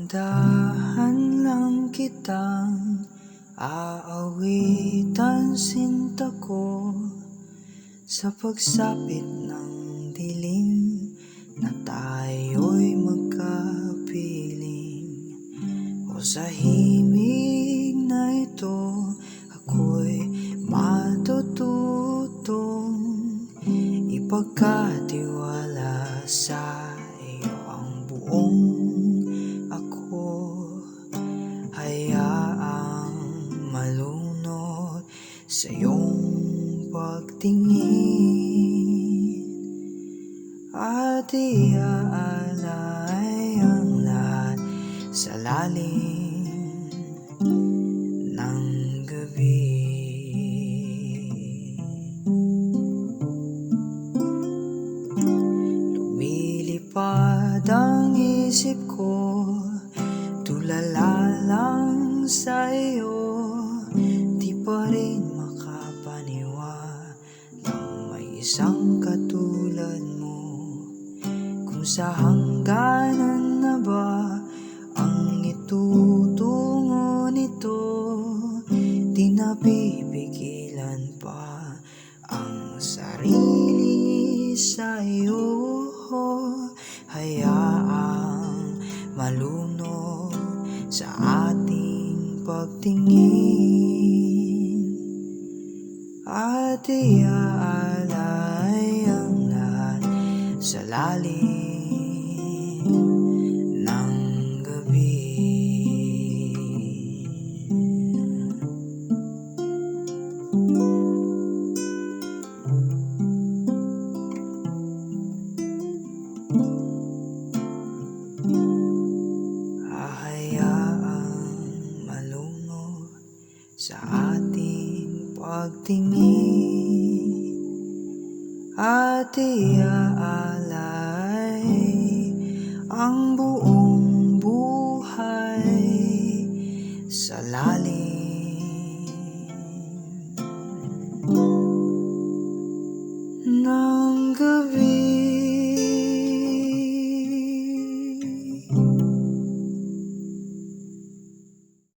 Dahan lang kitang aawitan sinta ko sa pagsapit ng dilim na tayo'y magkapiling. O sa himig na ito ako'y matututong ipagkatiwala sa iyo ang buong ako. Hayaang malunod sa iyong pagtingin at iaalay ang lahat sa lalim ng gabi. Lumilipad ang isip ko, tulala lang sa iyo, di pa rin makapaniwalang may isang katulad mo. Kung sa hangganan na ba ang itutungo nito, di napipigilan pa ang sarili sa iyo. Hayaang malunod sa ating pagtingin at iaalay ang lahat sa lalim ng gabi. Hahayaang malunod sa ating pagtingin at iaalay ang buong